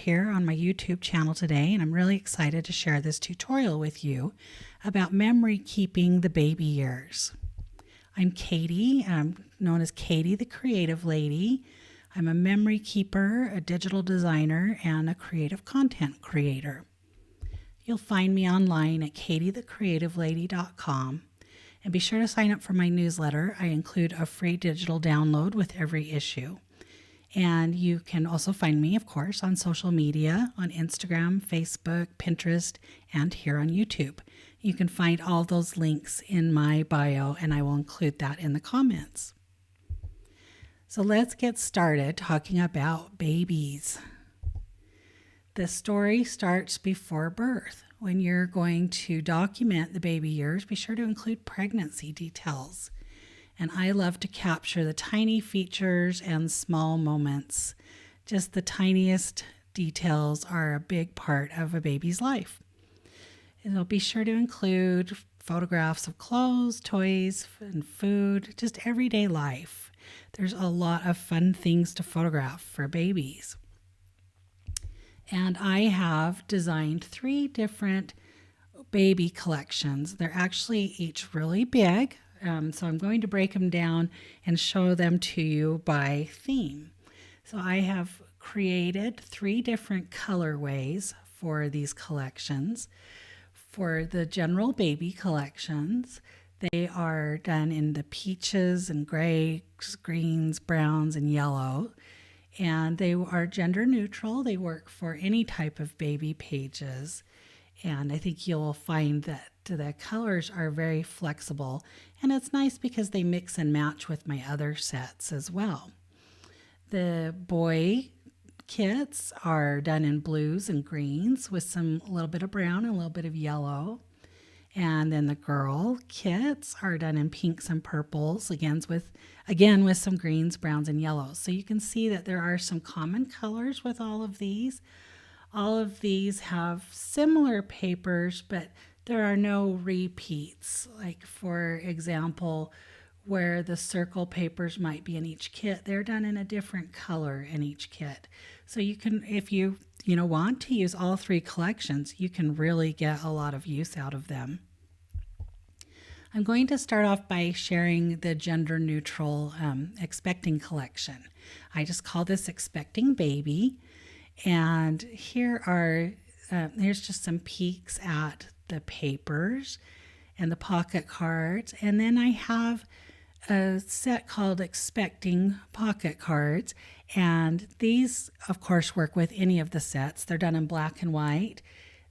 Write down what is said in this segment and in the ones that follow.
here on my YouTube channel today, and I'm really excited to share this tutorial with you about memory keeping the baby years. I'm Katie. I'm known as Katie the Creative Lady. I'm a memory keeper, a digital designer, and a creative content creator. You'll find me online at katiethecreativelady.com. And be sure to sign up for my newsletter. I include a free digital download with every issue. And you can also find me, of course, on social media, on Instagram, Facebook, Pinterest, and here on YouTube. You can find all those links in my bio, and I will include that in the comments. So let's get started talking about babies. The story starts before birth. When you're going to document the baby years, be sure to include pregnancy details. And I love to capture the tiny features and small moments. Just the tiniest details are a big part of a baby's life. And I'll be sure to include photographs of clothes, toys, and food, just everyday life. There's a lot of fun things to photograph for babies. And I have designed 3 different baby collections. They're actually each really big. So I'm going to break them down and show them to you by theme. So I have created 3 different colorways for these collections. For the general baby collections, they are done in the peaches and grays, greens, browns, and yellow. And they are gender neutral. They work for any type of baby pages. And I think you'll find that the colors are very flexible. And it's nice because they mix and match with my other sets as well. The boy kits are done in blues and greens with a little bit of brown and a little bit of yellow. And then the girl kits are done in pinks and purples, again with some greens, browns, and yellows. So you can see that there are some common colors with all of these. All of these have similar papers, but there are no repeats. Like, for example, where the circle papers might be in each kit, they're done in a different color in each kit. So you can, if you want to use all 3 collections, you can really get a lot of use out of them. I'm going to start off by sharing the gender neutral expecting collection. I just call this Expecting Baby. And here's just some peeks at the papers and the pocket cards. And then I have a set called Expecting Pocket Cards. And these, of course, work with any of the sets. They're done in black and white.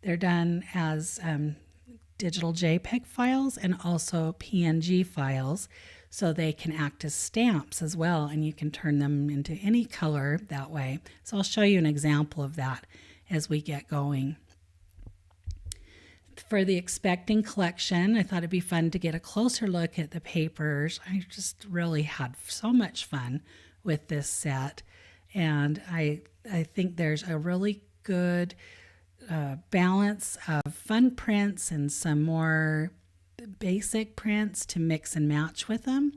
They're done as digital JPEG files and also PNG files. So they can act as stamps as well, and you can turn them into any color that way. So I'll show you an example of that as we get going. For the Expecting collection, I thought it'd be fun to get a closer look at the papers. I just really had so much fun with this set, and I think there's a really good balance of fun prints and some more basic prints to mix and match with them.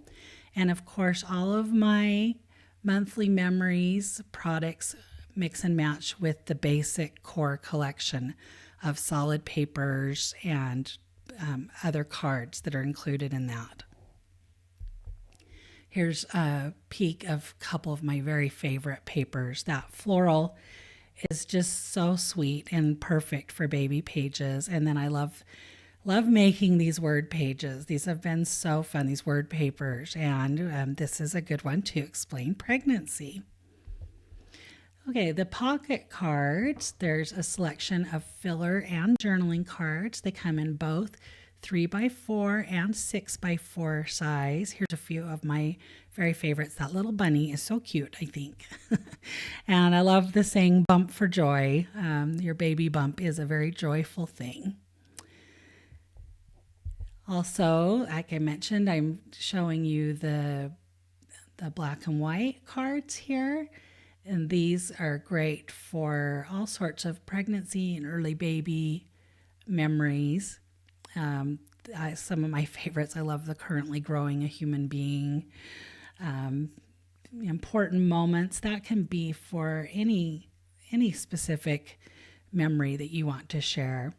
And of course, all of my monthly memories products mix and match with the basic core collection of solid papers and other cards that are included in that. Here's a peek of a couple of my very favorite papers. That floral is just so sweet and perfect for baby pages. And then I love making these word pages. These have been so fun, these word papers, and this is a good one to explain pregnancy. Okay, the pocket cards, there's a selection of filler and journaling cards. They come in both 3x4 and 6x4 size. Here's a few of my very favorites. That little bunny is so cute, I think. And I love the saying, bump for joy. Your baby bump is a very joyful thing. Also, like I mentioned, I'm showing you the black and white cards here. And these are great for all sorts of pregnancy and early baby memories. Some of my favorites, I love the currently growing a human being. Important moments that can be for any any specific memory that you want to share.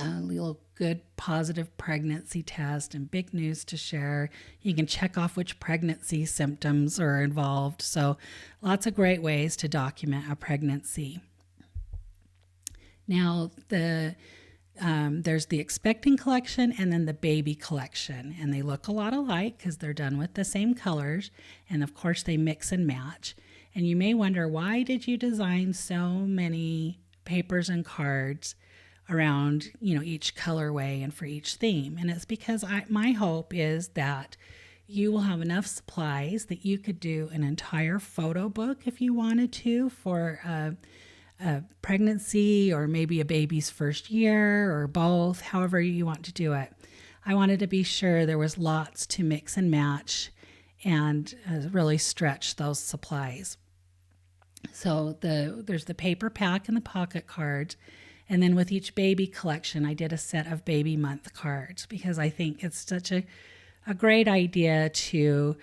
A little good positive pregnancy test and big news to share. You can check off which pregnancy symptoms are involved. So lots of great ways to document a pregnancy. Now, there's the expecting collection and then the baby collection. And they look a lot alike because they're done with the same colors. And of course, they mix and match. And you may wonder, why did you design so many papers and cards around, each colorway and for each theme? And it's because my hope is that you will have enough supplies that you could do an entire photo book if you wanted to for a pregnancy or maybe a baby's first year or both, however you want to do it. I wanted to be sure there was lots to mix and match and really stretch those supplies. So there's the paper pack and the pocket cards. And then with each baby collection, I did a set of baby month cards because I think it's such a great idea to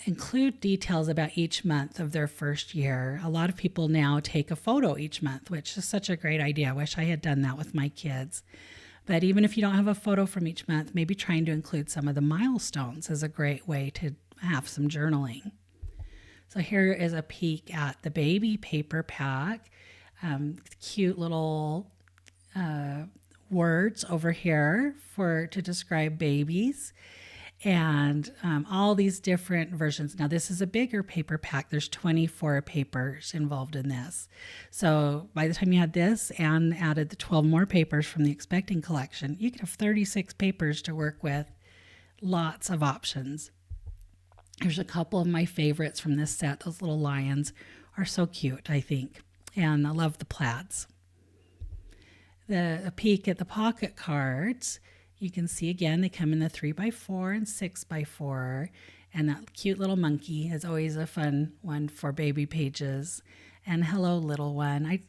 include details about each month of their first year. A lot of people now take a photo each month, which is such a great idea. I wish I had done that with my kids. But even if you don't have a photo from each month, maybe trying to include some of the milestones is a great way to have some journaling. So here is a peek at the baby paper pack. Cute little words over here to describe babies, and all these different versions. Now this is a bigger paper pack. There's 24 papers involved in this. So by the time you had this and added the 12 more papers from the expecting collection, you could have 36 papers to work with. Lots of options. There's a couple of my favorites from this set. Those little lions are so cute, I think. And I love the plaids. A peek at the pocket cards. You can see again, they come in the 3x4 and 6x4. And that cute little monkey is always a fun one for baby pages. And hello, little one. I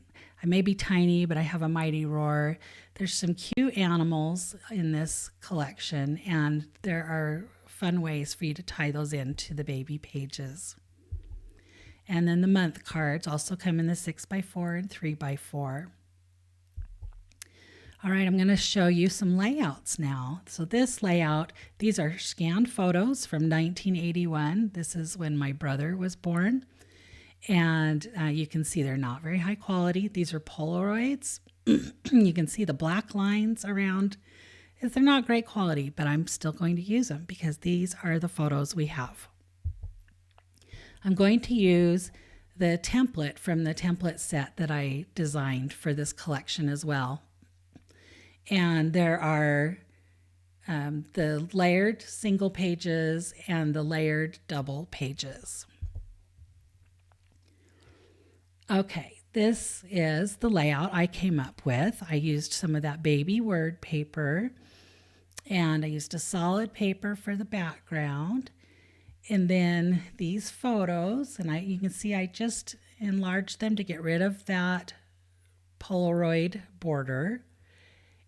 may be tiny, but I have a mighty roar. There's some cute animals in this collection, and there are fun ways for you to tie those into the baby pages. And then the month cards also come in the 6x4 and 3x4. All right, I'm going to show you some layouts now. So this layout, these are scanned photos from 1981. This is when my brother was born. And you can see they're not very high quality. These are Polaroids. You can see the black lines around. They're not great quality, but I'm still going to use them because these are the photos we have. I'm going to use the template from the template set that I designed for this collection as well. And there are the layered single pages and the layered double pages. Okay, this is the layout I came up with. I used some of that baby word paper, and I used a solid paper for the background. And then these photos, and you can see I just enlarged them to get rid of that Polaroid border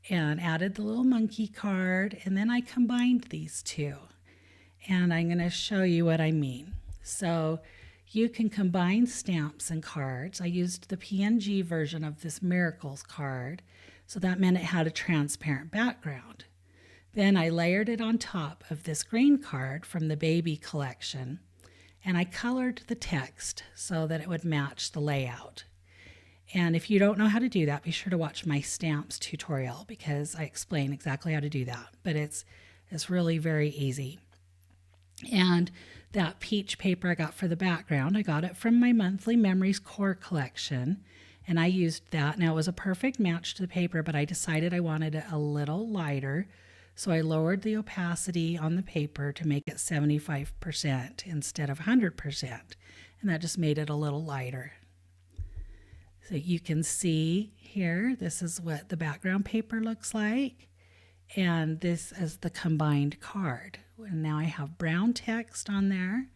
and added the little monkey card. And then I combined these two. And I'm going to show you what I mean. So you can combine stamps and cards. I used the PNG version of this Miracles card. So that meant it had a transparent background. Then I layered it on top of this green card from the baby collection, and I colored the text so that it would match the layout. And if you don't know how to do that, be sure to watch my stamps tutorial because I explain exactly how to do that. But it's really very easy. And that peach paper I got for the background, I got it from my monthly Memories Core collection, and I used that. Now it was a perfect match to the paper, but I decided I wanted it a little lighter. So I lowered the opacity on the paper to make it 75% instead of 100%. And that just made it a little lighter. So you can see here, this is what the background paper looks like. And this is the combined card. And now I have brown text on there,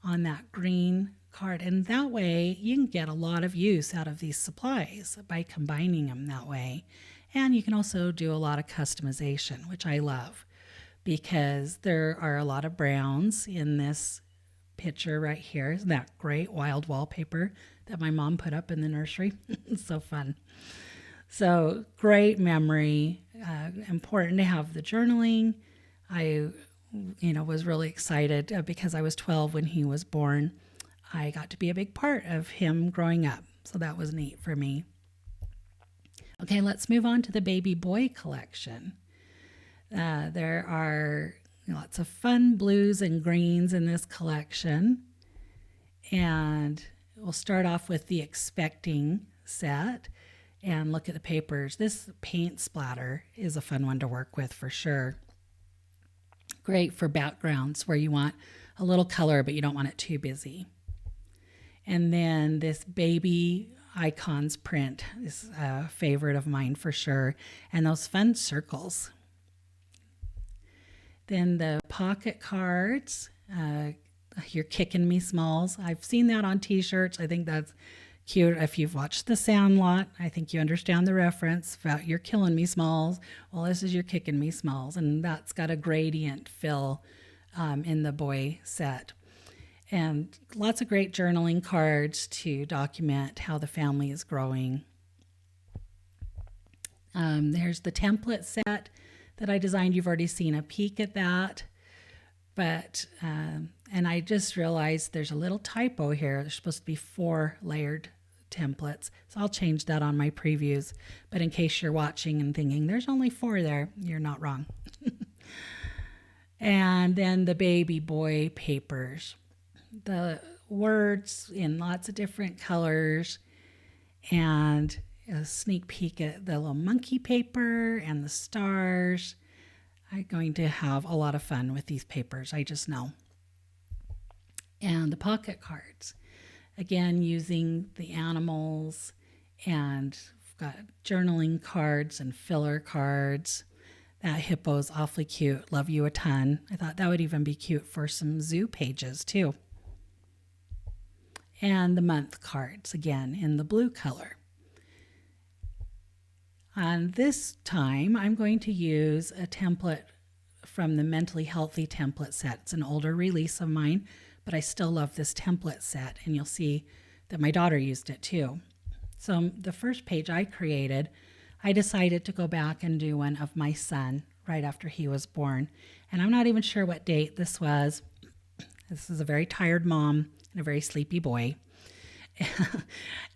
on that green card. And that way you can get a lot of use out of these supplies by combining them that way. And you can also do a lot of customization, which I love because there are a lot of browns in this picture right here. Isn't that great? Wild wallpaper that my mom put up in the nursery. It's so fun. So great memory. Important to have the journaling. I, was really excited because I was 12 when he was born. I got to be a big part of him growing up. So that was neat for me. Okay, let's move on to the baby boy collection. There are lots of fun blues and greens in this collection. And we'll start off with the expecting set and look at the papers. This paint splatter is a fun one to work with for sure. Great for backgrounds where you want a little color, but you don't want it too busy. And then this baby icons print is a favorite of mine for sure. And those fun circles. Then the pocket cards, You're Kicking Me Smalls. I've seen that on t-shirts. I think that's cute. If you've watched The Sandlot, I think you understand the reference about You're Killing Me Smalls. Well, this is You're Kicking Me Smalls. And that's got a gradient fill in the boy set. And lots of great journaling cards to document how the family is growing. There's the template set that I designed. You've already seen a peek at that. But, and I just realized there's a little typo here. There's supposed to be 4 layered templates. So I'll change that on my previews. But in case you're watching and thinking there's only 4 there, you're not wrong. And then the baby boy papers. The words in lots of different colors, and a sneak peek at the little monkey paper and the stars. I'm going to have a lot of fun with these papers, I just know. And the pocket cards, again, using the animals, and we've got journaling cards and filler cards. That hippo's awfully cute. Love you a ton. I thought that would even be cute for some zoo pages too. And the month cards, again, in the blue color. And this time, I'm going to use a template from the Mentally Healthy template set. It's an older release of mine, but I still love this template set, and you'll see that my daughter used it too. So the first page I created, I decided to go back and do one of my son right after he was born. And I'm not even sure what date this was. This is a very tired mom and a very sleepy boy.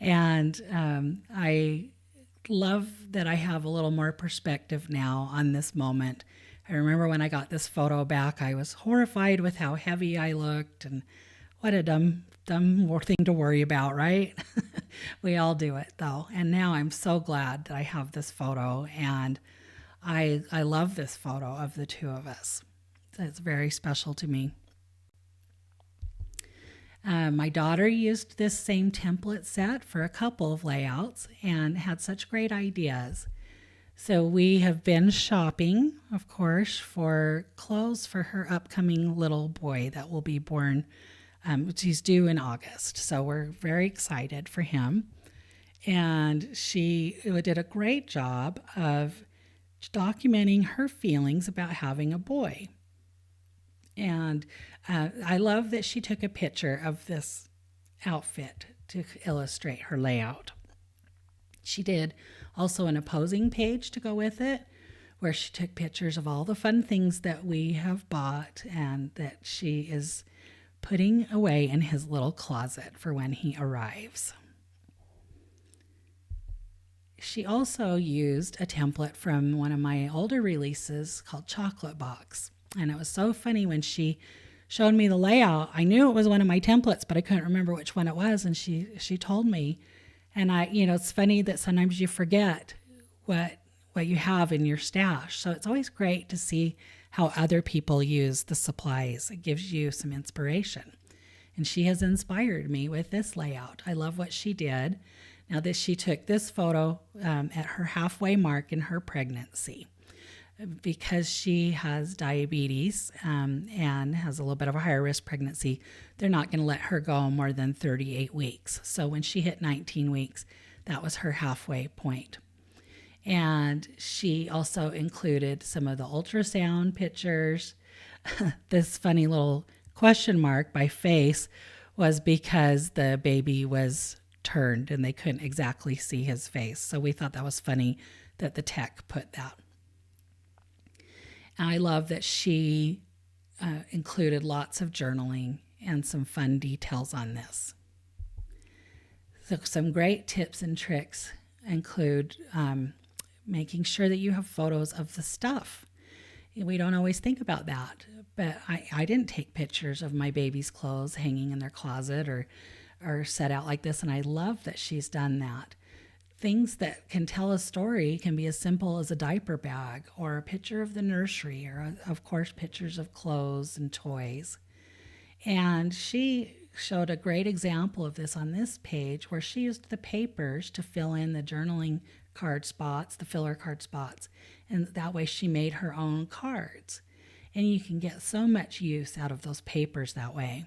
And I love that I have a little more perspective now on this moment. I remember when I got this photo back, I was horrified with how heavy I looked, and what a dumb thing to worry about, right? We all do it though. And now I'm so glad that I have this photo, and I love this photo of the two of us. It's very special to me. My daughter used this same template set for a couple of layouts and had such great ideas. So we have been shopping, of course, for clothes for her upcoming little boy that will be born. He's due in August, so we're very excited for him. And she did a great job of documenting her feelings about having a boy. And I love that she took a picture of this outfit to illustrate her layout. She did also an opposing page to go with it, where she took pictures of all the fun things that we have bought and that she is putting away in his little closet for when he arrives. She also used a template from one of my older releases called Chocolate Box. And it was so funny when she showed me the layout. I knew it was one of my templates, but I couldn't remember which one it was. And she told me. And it's funny that sometimes you forget what you have in your stash. So it's always great to see how other people use the supplies. It gives you some inspiration. And she has inspired me with this layout. I love what she did. Now that she took this photo at her halfway mark in her pregnancy. Because she has diabetes and has a little bit of a higher risk pregnancy, they're not going to let her go more than 38 weeks. So when she hit 19 weeks, that was her halfway point. And she also included some of the ultrasound pictures, this funny little question mark by face was because the baby was turned and they couldn't exactly see his face. So we thought that was funny that the tech put that. And I love that she included lots of journaling and some fun details on this. So some great tips and tricks include making sure that you have photos of the stuff. We don't always think about that, but I didn't take pictures of my baby's clothes hanging in their closet or set out like this, and I love that she's done that. Things that can tell a story can be as simple as a diaper bag or a picture of the nursery or, of course, pictures of clothes and toys. And she showed a great example of this on this page where she used the papers to fill in the journaling card spots, the filler card spots. And that way she made her own cards. And you can get so much use out of those papers that way.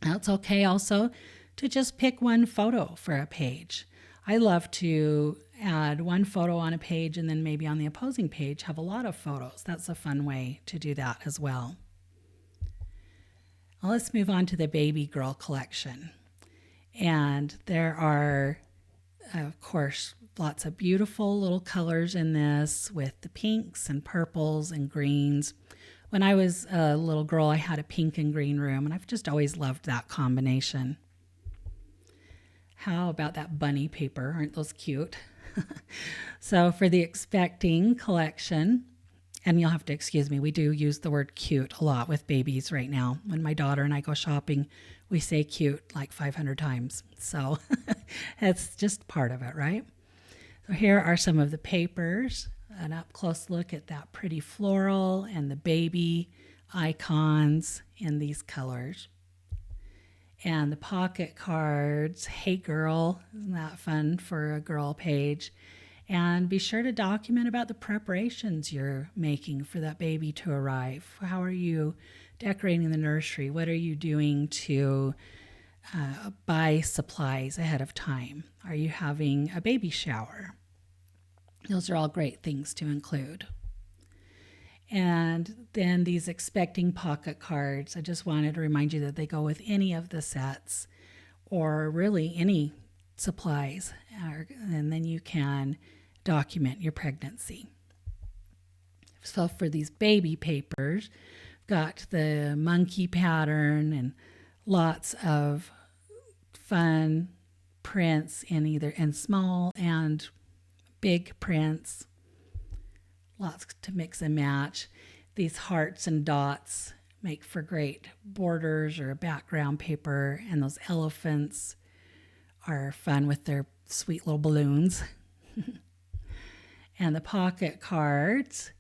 Now it's okay also to just pick one photo for a page. I love to add one photo on a page and then maybe on the opposing page have a lot of photos. That's a fun way to do that as well. Well, let's move on to the baby girl collection. And there are, of course, lots of beautiful little colors in this with the pinks and purples and greens. When I was a little girl, I had a pink and green room, and I've just always loved that combination. How about that bunny paper? Aren't those cute? So for the expecting collection, and you'll have to excuse me, we do use the word cute a lot with babies right now. When my daughter and I go shopping, we say cute like 500 times. So it's just part of it, right? So here are some of the papers, an up close look at that pretty floral and the baby icons in these colors. And the pocket cards, hey girl, isn't that fun for a girl page? And be sure to document about the preparations you're making for that baby to arrive. How are you decorating the nursery? What are you doing to buy supplies ahead of time? Are you having a baby shower? Those are all great things to include. And then these expecting pocket cards, I just wanted to remind you that they go with any of the sets or really any supplies. And then you can document your pregnancy. So for these baby papers, got the monkey pattern and lots of fun prints in small and big prints. Lots to mix and match. These hearts and dots make for great borders or background paper, and those elephants are fun with their sweet little balloons. And the pocket cards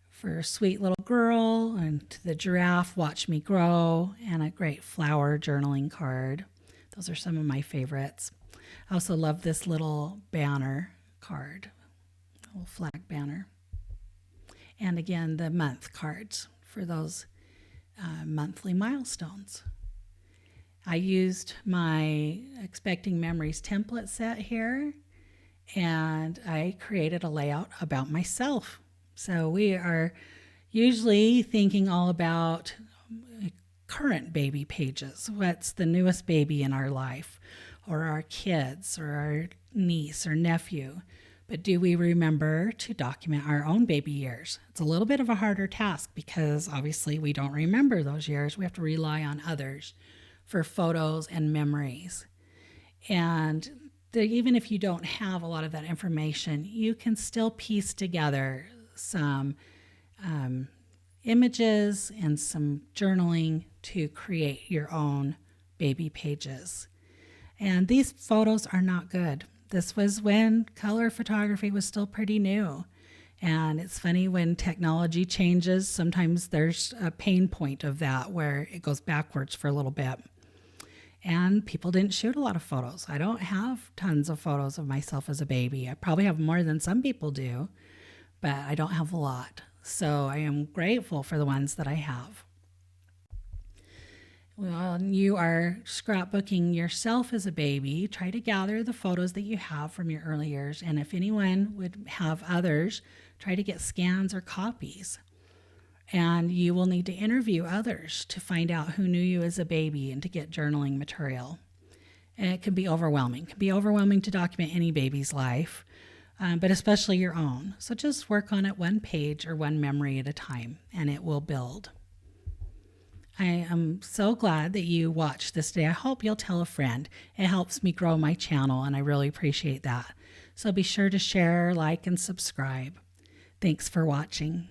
for a sweet little girl, and to the giraffe, watch me grow, and a great flower journaling card. Those are some of my favorites. I also love this little banner card, a little flag banner. And again, the month cards for those monthly milestones. I used my Expecting Memories template set here, and I created a layout about myself. So we are usually thinking all about current baby pages. What's the newest baby in our life, or our kids, or our niece or nephew? But do we remember to document our own baby years? It's a little bit of a harder task because obviously we don't remember those years. We have to rely on others for photos and memories. And even if you don't have a lot of that information, you can still piece together some images and some journaling to create your own baby pages. And these photos are not good. This was when color photography was still pretty new. And it's funny when technology changes, sometimes there's a pain point of that where it goes backwards for a little bit. And people didn't shoot a lot of photos. I don't have tons of photos of myself as a baby. I probably have more than some people do, but I don't have a lot. So I am grateful for the ones that I have. Well, you are scrapbooking yourself as a baby. Try to gather the photos that you have from your early years. And if anyone would have others, try to get scans or copies. And you will need to interview others to find out who knew you as a baby and to get journaling material. And it can be overwhelming. It can be overwhelming to document any baby's life, but especially your own. So just work on it one page or one memory at a time, and it will build. I am so glad that you watched this today. I hope you'll tell a friend. It helps me grow my channel, and I really appreciate that. So be sure to share, like, and subscribe. Thanks for watching.